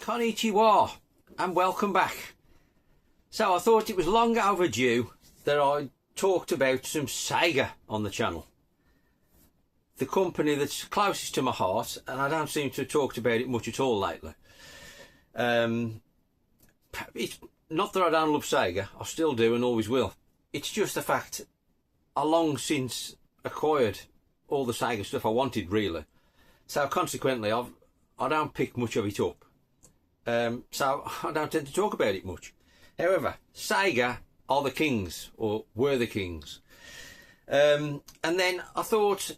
Konnichiwa and welcome back. So I thought it was long overdue that I talked about some Sega on the channel. The company that's closest to my heart, and I don't seem to have talked about it much at all lately. It's not that I don't love Sega, I still do and always will. It's just the fact I long since acquired all the Sega stuff I wanted, really. So consequently I don't pick much of it up. So I don't tend to talk about it much. However, Sega are the kings, or were the kings. And then I thought,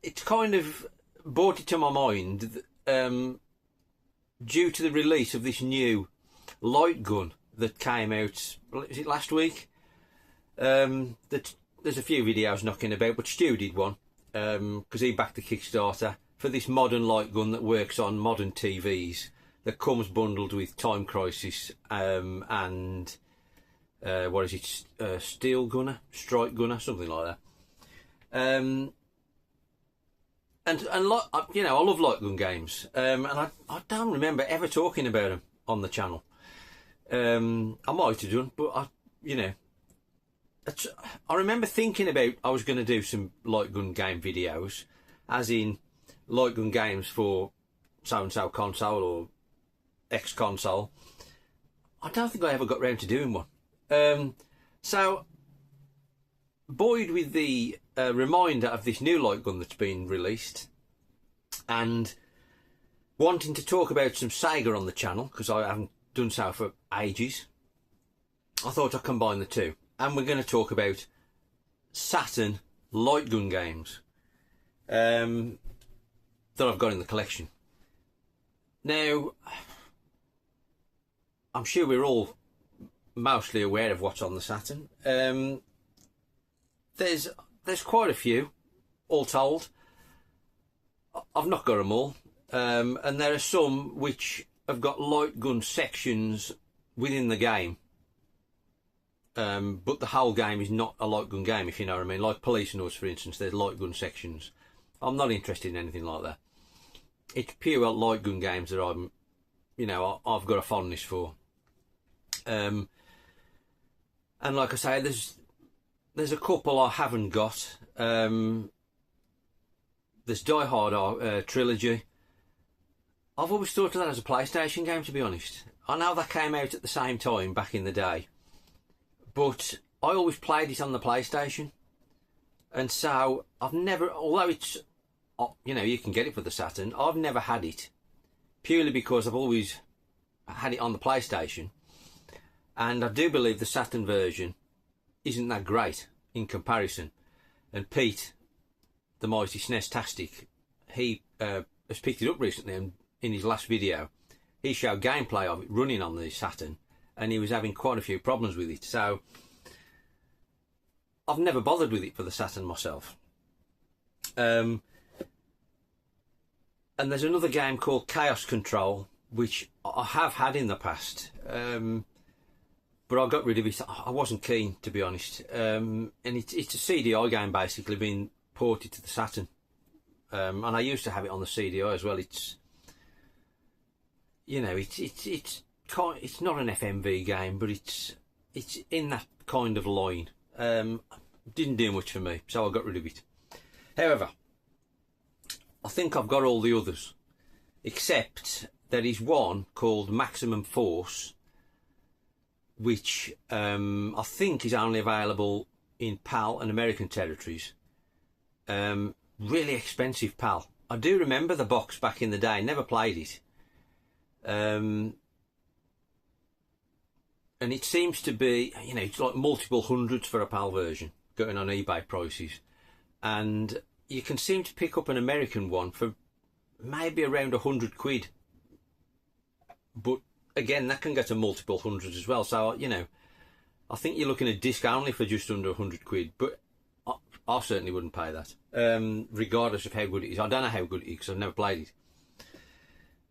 it's kind of brought it to my mind, due to the release of this new light gun that came out, is it last week? That there's a few videos knocking about, but Stu did one, because he backed the Kickstarter for this modern light gun that works on modern TVs, that comes bundled with Time Crisis and what is it, Steel Gunner, Strike Gunner, something like that. And you know, I love light gun games, and I don't remember ever talking about them on the channel. I might have done, but I remember thinking about I was going to do some light gun game videos, as in light gun games for so-and-so console or X console. I don't think I ever got round to doing one. So, buoyed with the reminder of this new light gun that's been released, and wanting to talk about some Sega on the channel, because I haven't done so for ages, I thought I'd combine the two. And we're going to talk about Saturn light gun games that I've got in the collection. Now, I'm sure we're all mostly aware of what's on the Saturn. There's quite a few, all told. I've not got them all, and there are some which have got light gun sections within the game. But the whole game is not a light gun game, if you know what I mean. Like Police and Us, for instance, there's light gun sections. I'm not interested in anything like that. It's pure light gun games that I've got a fondness for. And like I say, there's a couple I haven't got. There's Die Hard trilogy. I've always thought of that as a PlayStation game, to be honest. I know that came out at the same time back in the day, but I always played it on the PlayStation, and so I've never, although it's, you can get it for the Saturn, I've never had it, purely because I've always had it on the PlayStation, and I do believe the Saturn version isn't that great in comparison. And Pete, the mighty SNES-tastic, he has picked it up recently, and in his last video he showed gameplay of it running on the Saturn, and he was having quite a few problems with it. So I've never bothered with it for the Saturn myself. And there's another game called Chaos Control, which I have had in the past, but I got rid of it. I wasn't keen, to be honest. And it's a CDI game, basically, being ported to the Saturn. And I used to have it on the CDI as well. It's not an FMV game, but it's in that kind of line. Didn't do much for me, so I got rid of it. However, I think I've got all the others, except there is one called Maximum Force, which I think is only available in PAL and American territories. Really expensive PAL. I do remember the box back in the day, never played it. And it seems to be, it's like multiple hundreds for a PAL version, going on eBay prices. And you can seem to pick up an American one for maybe around £100. But again, that can get to multiple hundreds as well. So, I think you're looking at disc only for just under £100. But I certainly wouldn't pay that, regardless of how good it is. I don't know how good it is because I've never played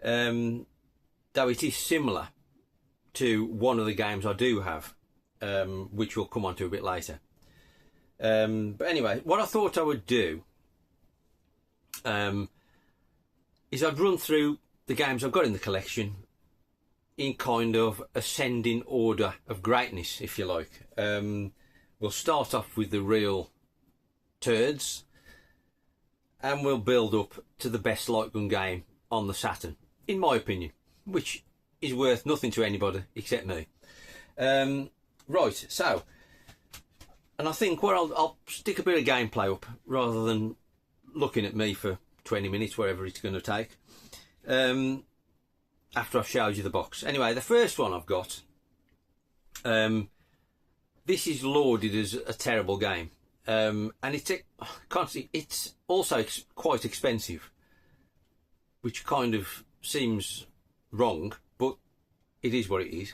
it. Though it is similar to one of the games I do have, which we'll come on to a bit later. But anyway, what I thought I would do is I'd run through the games I've got in the collection in kind of ascending order of greatness, if you like. We'll start off with the real turds, and we'll build up to the best light gun game on the Saturn, in my opinion, which is worth nothing to anybody except me. Right, so, and I think where I'll stick a bit of gameplay up rather than looking at me for 20 minutes, whatever it's going to take, after I've showed you the box. Anyway, the first one I've got, this is lauded as a terrible game, and it's also quite expensive, which kind of seems wrong, but it is what it is.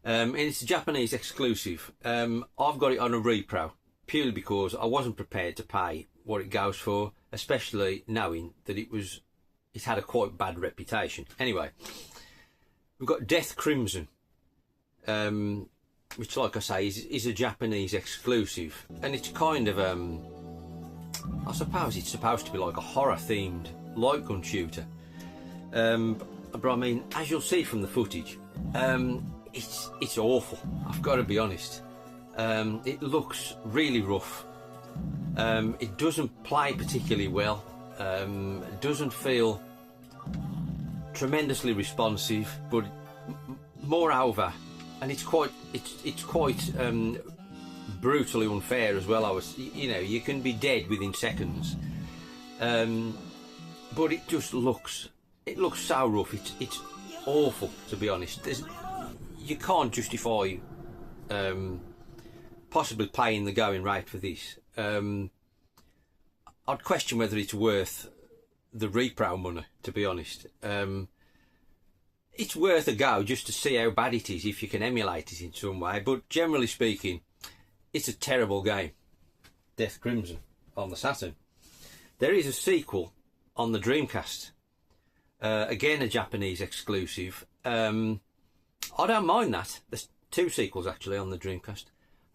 And it's a Japanese exclusive. I've got it on a repro purely because I wasn't prepared to pay what it goes for, especially knowing that it had a quite bad reputation. Anyway, we've got Death Crimson, which, like I say, is a Japanese exclusive, and it's kind of I suppose it's supposed to be like a horror themed light gun shooter, but I mean, as you'll see from the footage, it's awful, I've got to be honest. It looks really rough. It doesn't play particularly well. It doesn't feel tremendously responsive, but moreover, and it's quite brutally unfair as well. You can be dead within seconds, but it just looks so rough. It's awful, to be honest. You can't justify possibly paying the going rate for this. I'd question whether it's worth the repro money, to be honest. It's worth a go just to see how bad it is if you can emulate it in some way, but generally speaking, it's a terrible game. Death Crimson on the Saturn. There is a sequel on the Dreamcast, again a Japanese exclusive. I don't mind that. There's two sequels actually on the Dreamcast.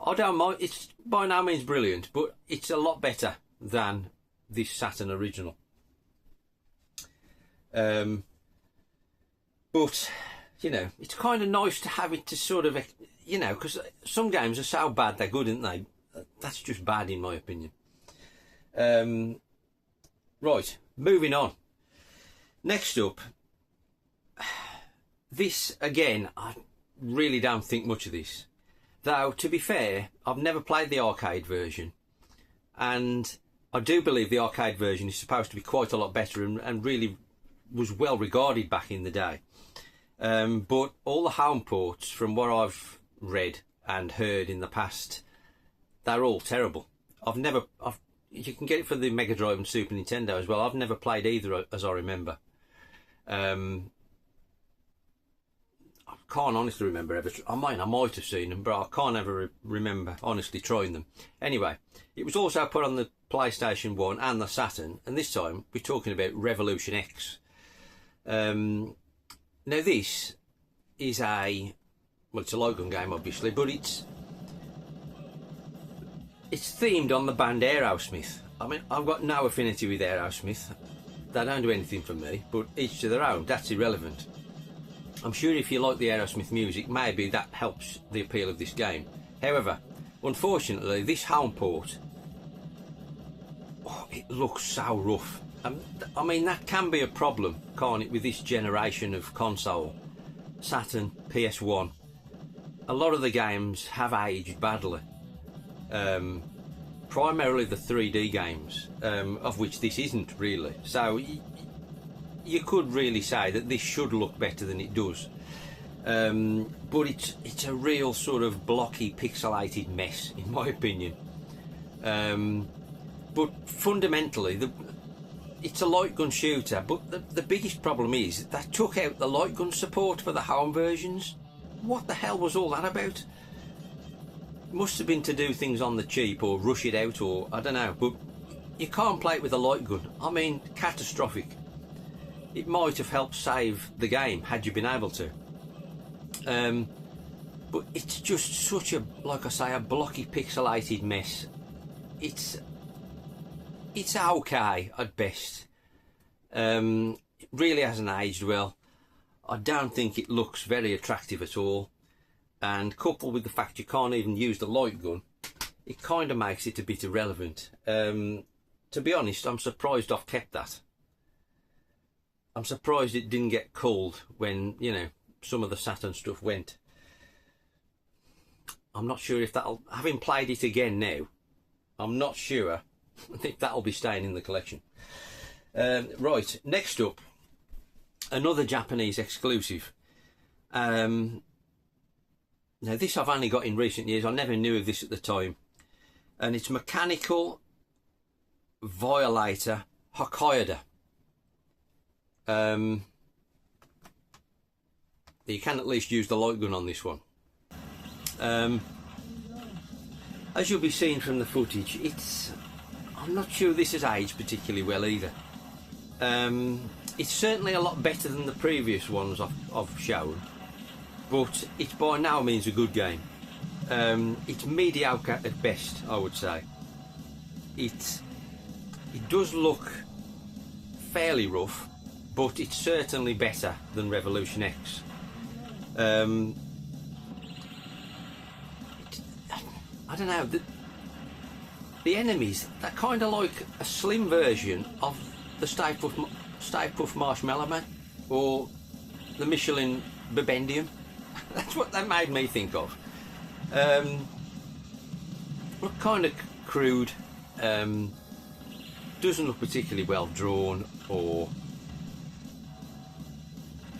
I don't mind. It's by no means brilliant, but it's a lot better than this Saturn original. But, you know, it's kind of nice to have it to sort of, you know, because some games are so bad they're good, aren't they? That's just bad in my opinion. Right, moving on. Next up, this, again, I really don't think much of this. Though, to be fair, I've never played the arcade version, and I do believe the arcade version is supposed to be quite a lot better and really was well regarded back in the day. But all the home ports, from what I've read and heard in the past, they're all terrible. You can get it for the Mega Drive and Super Nintendo as well. I've never played either, as I remember. I can't honestly remember ever. I might have seen them, but I can't ever remember honestly trying them. Anyway, it was also put on the PlayStation 1 and the Saturn, and this time we're talking about Revolution X. Now this is it's a light gun game obviously, but it's themed on the band Aerosmith. I mean, I've got no affinity with Aerosmith. They don't do anything for me, but each to their own. That's irrelevant. I'm sure if you like the Aerosmith music, maybe that helps the appeal of this game. However, unfortunately, this home port, it looks so rough. I mean, that can be a problem, can't it, with this generation of console? Saturn, PS1. A lot of the games have aged badly. Primarily the 3D games, of which this isn't really. So you could really say that this should look better than it does. But it's a real sort of blocky, pixelated mess, in my opinion. But fundamentally, it's a light gun shooter, but the biggest problem is they took out the light gun support for the home versions. What the hell was all that about? Must have been to do things on the cheap or rush it out, or I don't know, but you can't play it with a light gun. I mean, catastrophic. It might have helped save the game had you been able to. But it's just such a, like I say, a blocky pixelated mess. It's okay at best. It really hasn't aged well. I don't think it looks very attractive at all, and coupled with the fact you can't even use the light gun, it kind of makes it a bit irrelevant. To be honest, I'm surprised I've kept that. I'm surprised it didn't get culled when, you know, some of the Saturn stuff went. I'm not sure if that'll, having played it again now, I'm not sure if that'll be staying in the collection. Right, next up, another Japanese exclusive. Now this I've only got in recent years. I never knew of this at the time, and it's mechanical Violator Hakaider. You can at least use the light gun on this one. As you'll be seeing from the footage, I'm not sure this has aged particularly well either. It's certainly a lot better than the previous ones I've shown, but it's by no means a good game. It's mediocre at best, I would say. It does look fairly rough, but it's certainly better than Revolution X. I don't know, the enemies, they're kind of like a slim version of the Stay Puft Marshmallow Man, or the Michelin Bibendium. That's what they made me think of. Look kind of crude, doesn't look particularly well drawn, or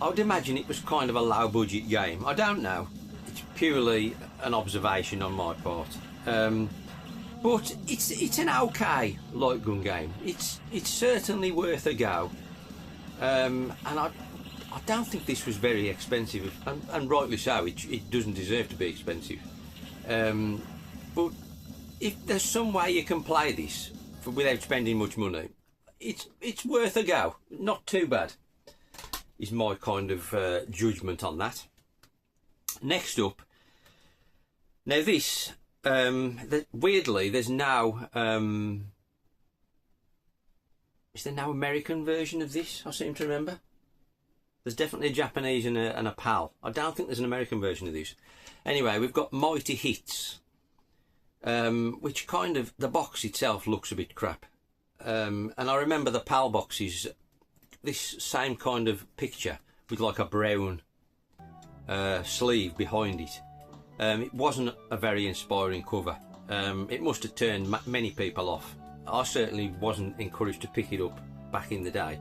I would imagine it was kind of a low budget game. I don't know, it's purely an observation on my part. But it's an okay light gun game. It's certainly worth a go, and I don't think this was very expensive, and rightly so. It doesn't deserve to be expensive. But if there's some way you can play this without spending much money, it's worth a go. Not too bad is my kind of judgment on that. Next up, now this, weirdly, there's now, is there no American version of this? I seem to remember. There's definitely a Japanese and a PAL. I don't think there's an American version of this. Anyway, we've got Mighty Hits, which kind of, the box itself looks a bit crap. And I remember the PAL boxes, this same kind of picture with like a brown sleeve behind it. It wasn't a very inspiring cover. It must have turned many people off. I certainly wasn't encouraged to pick it up back in the day.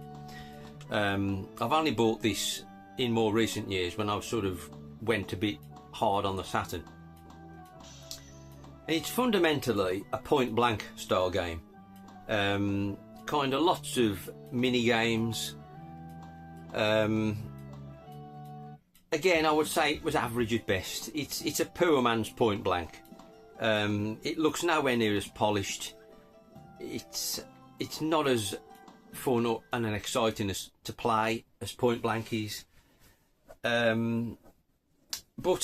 I've only bought this in more recent years when I sort of went a bit hard on the Saturn. It's fundamentally a point blank style game. Kind of lots of mini games. Again, I would say it was average at best. It's a poor man's point blank. It looks nowhere near as polished. It's not as fun and exciting as to play as point blank is. But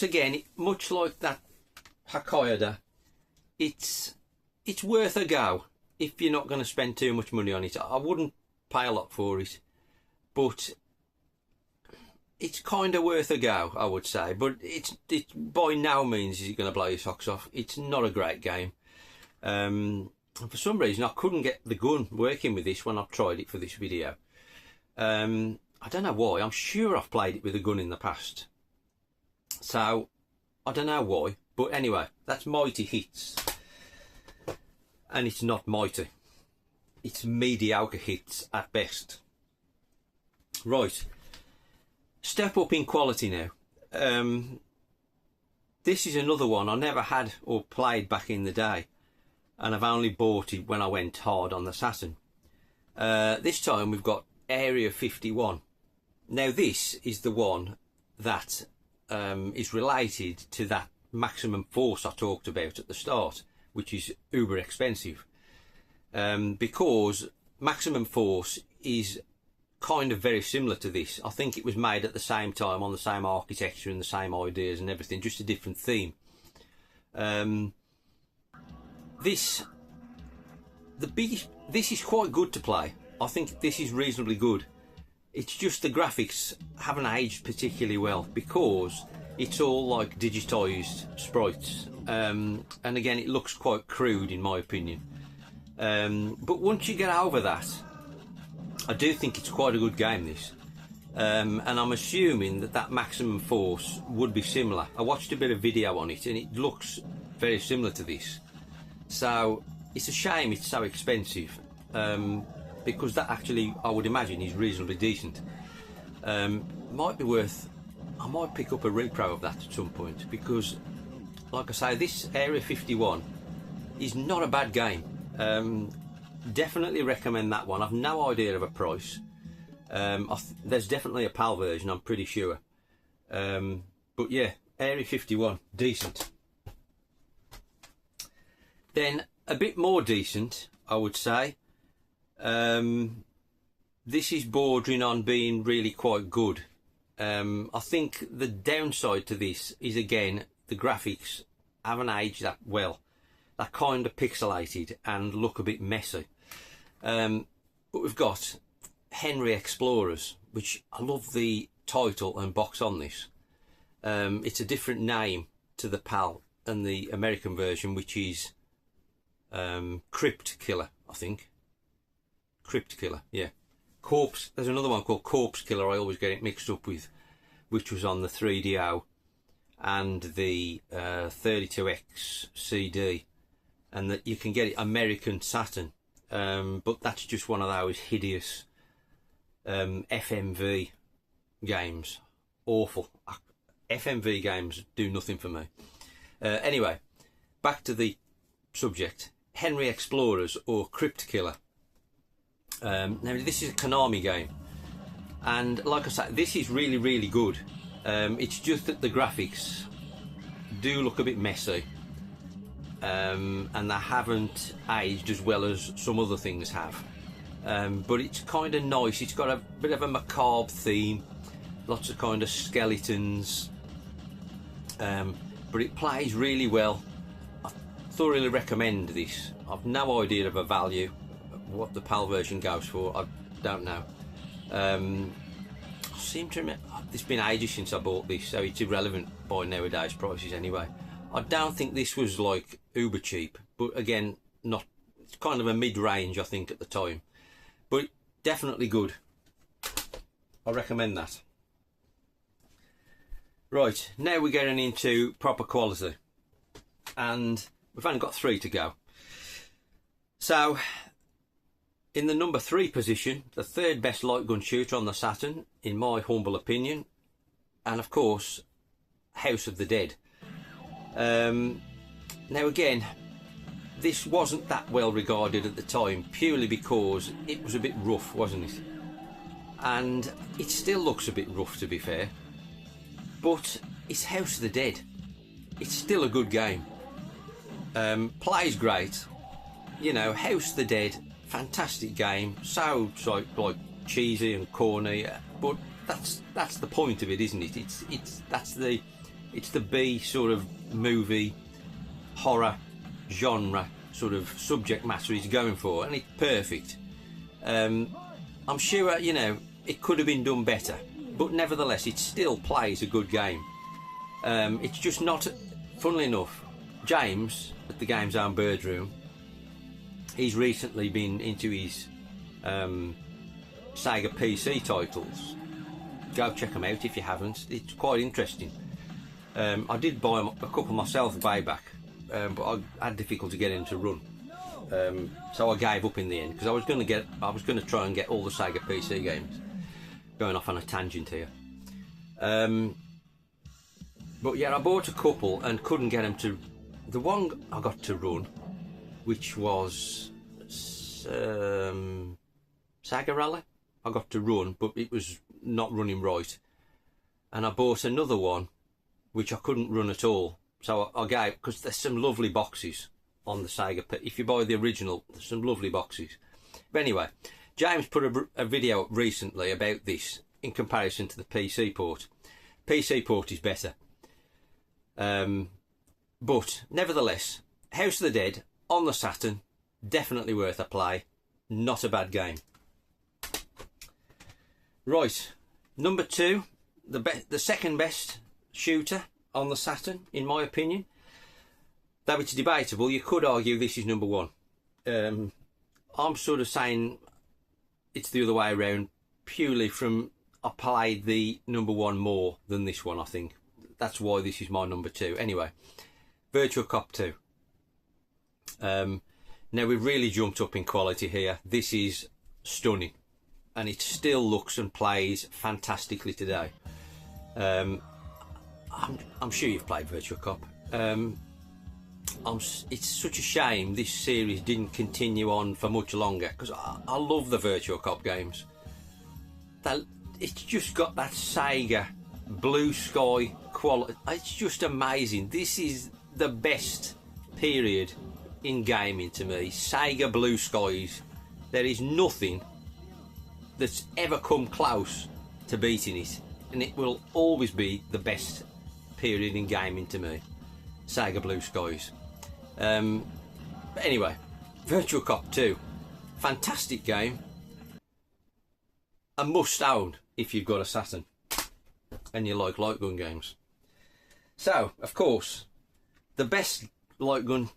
again, much like that Hakaider, it's worth a go if you're not going to spend too much money on it. I wouldn't pay a lot for it, but it's kind of worth a go, I would say. But it's by no means is it going to blow your socks off. It's not a great game. And for some reason, I couldn't get the gun working with this when I tried it for this video. I don't know why. I'm sure I've played it with a gun in the past, so I don't know why. But anyway, that's Mighty Hits, and it's not mighty. It's mediocre hits at best. Right, step up in quality now. This is another one I never had or played back in the day, and I've only bought it when I went hard on the Saturn. This time we've got Area 51. Now this is the one that is related to that Maximum Force I talked about at the start, which is uber expensive, because Maximum Force is kind of very similar to this. I think it was made at the same time, on the same architecture and the same ideas and everything, just a different theme. This is quite good to play. I think this is reasonably good. It's just the graphics haven't aged particularly well because it's all like digitised sprites, and again it looks quite crude in my opinion. But once you get over that, I do think it's quite a good game, this. And I'm assuming that maximum force would be similar. I watched a bit of video on it and it looks very similar to this. So it's a shame it's so expensive, because that actually, I would imagine, is reasonably decent. Might be worth, I might pick up a repro of that at some point, because like I say, this Area 51 is not a bad game. Definitely recommend that one. I've no idea of a price. There's definitely a PAL version, I'm pretty sure. But yeah, Area 51, decent. Then a bit more decent, I would say. This is bordering on being really quite good. I think the downside to this is, again, the graphics haven't aged that well. They're kind of pixelated and look a bit messy. But we've got Henry Explorers, which I love the title and box on this. It's a different name to the PAL and the American version, which is Crypt Killer, I think. Crypt Killer, yeah. Corpse, there's another one called Corpse Killer I always get it mixed up with, which was on the 3DO and the 32X CD, and that you can get it American Saturn, but that's just one of those hideous FMV games. Awful. FMV games do nothing for me. Anyway, back to the subject. Henry Explorers, or Crypt Killer. Now this is a Konami game, and like I said, this is really, really good. It's just that the graphics do look a bit messy, and they haven't aged as well as some other things have. But it's kind of nice. It's got a bit of a macabre theme, lots of kind of skeletons, but it plays really well. I thoroughly recommend this. I've no idea of a value. What the PAL version goes for, I don't know. I seem to remember, it's been ages since I bought this, so it's irrelevant by nowadays prices anyway. I don't think this was like uber cheap, but again, not, it's kind of a mid-range I think at the time, but definitely good. I recommend that. Right, now we're getting into proper quality, and we've only got 3 to go. So in the number 3 position, the 3rd best light gun shooter on the Saturn, in my humble opinion, and of course, House of the Dead. Now again, this wasn't that well regarded at the time, purely because it was a bit rough, wasn't it? And it still looks a bit rough, to be fair, but it's House of the Dead. It's still a good game. Plays great. You know, House of the Dead, fantastic game. So like cheesy and corny, but that's the point of it, isn't it? It's the B sort of movie horror genre sort of subject matter he's going for, and it's perfect. I'm sure, you know, it could have been done better, but nevertheless it still plays a good game. It's just not, funnily enough, James at the Games Own Bird Room, he's recently been into his Sega PC titles. Go check them out if you haven't. It's quite interesting. I did buy a couple myself way back, but I had difficulty getting them to run. So I gave up in the end, because I was going to try and get all the Sega PC games. Going off on a tangent here. But yeah, I bought a couple and couldn't get them to. The one I got to run, which was Saga Rally, I got to run, but it was not running right. And I bought another one which I couldn't run at all, so I gave, because there's some lovely boxes on the Sega. If you buy the original, there's some lovely boxes. But anyway, James put a video up recently about this in comparison to the PC port. PC port is better, but nevertheless, House of the Dead on the Saturn, definitely worth a play. Not a bad game. Right, number 2, the second best shooter on the Saturn, in my opinion. Though it's debatable, you could argue this is number 1. I'm sort of saying it's the other way around, purely from I played the number 1 more than this one, I think. That's why this is my number 2. Anyway, Virtua Cop 2. Now we've really jumped up in quality here. This is stunning, and it still looks and plays fantastically today. I'm sure you've played Virtua Cop. It's such a shame this series didn't continue on for much longer, because I love the Virtua Cop games. It's just got that Sega blue sky quality. It's just amazing. This is the best period in gaming to me. Sega blue skies. There is nothing that's ever come close to beating it, and it will always be the best period in gaming to me. Sega blue skies. But anyway, Virtua Cop 2, fantastic game, a must own if you've got a Saturn and you like light gun games. So, of course, the best light gun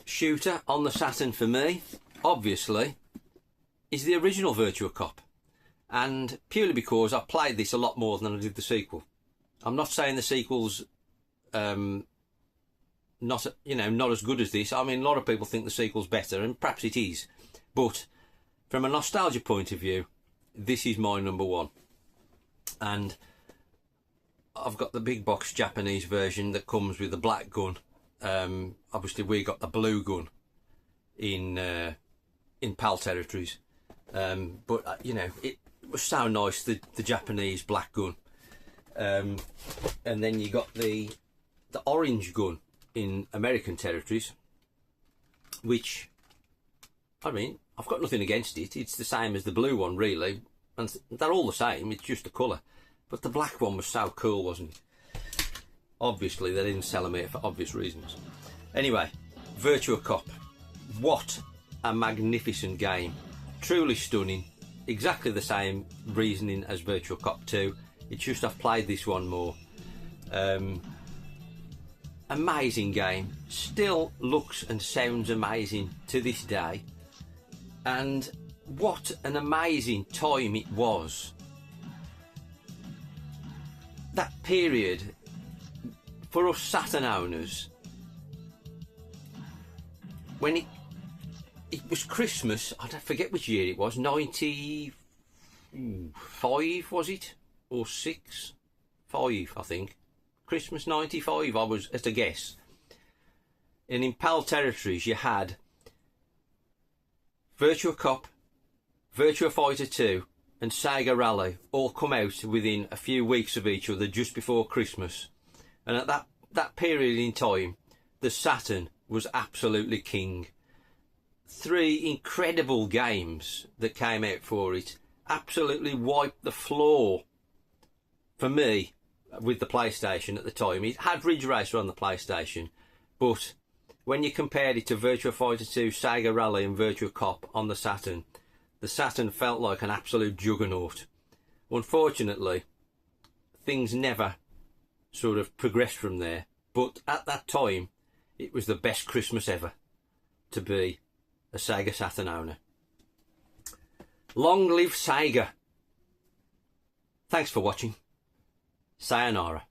shooter on the Saturn for me, obviously, is the original Virtua Cop, and purely because I played this a lot more than I did the sequel. I'm not saying the sequel's not as good as this. I mean, a lot of people think the sequel's better, and perhaps it is, but from a nostalgia point of view, this is my number 1. And I've got the big box Japanese version that comes with the black gun. Obviously we got the blue gun in PAL territories, but it was so nice, the Japanese black gun. And then you got the orange gun in American territories, which, I mean, I've got nothing against it. It's the same as the blue one, really, and they're all the same. It's just the colour. But the black one was so cool, wasn't it? Obviously, they didn't sell them here for obvious reasons. Anyway, Virtua Cop. What a magnificent game. Truly stunning. Exactly the same reasoning as Virtua Cop 2. It's just I've played this one more. Amazing game. Still looks and sounds amazing to this day. And what an amazing time it was. That period, for us Saturn owners, when it was Christmas, I don't forget which year it was, 95 was it? Or 6? 5, I think. Christmas 95, I was at a guess. And in PAL territories you had Virtua Cop, Virtua Fighter 2 and Sega Rally all come out within a few weeks of each other just before Christmas. And at that period in time, the Saturn was absolutely king. 3 incredible games that came out for it absolutely wiped the floor for me with the PlayStation at the time. It had Ridge Racer on the PlayStation, but when you compared it to Virtua Fighter 2, Sega Rally and Virtua Cop on the Saturn felt like an absolute juggernaut. Unfortunately, things never sort of progressed from there, but at that time it was the best Christmas ever to be a Sega Saturn owner. Long live Sega. Thanks for watching. Sayonara.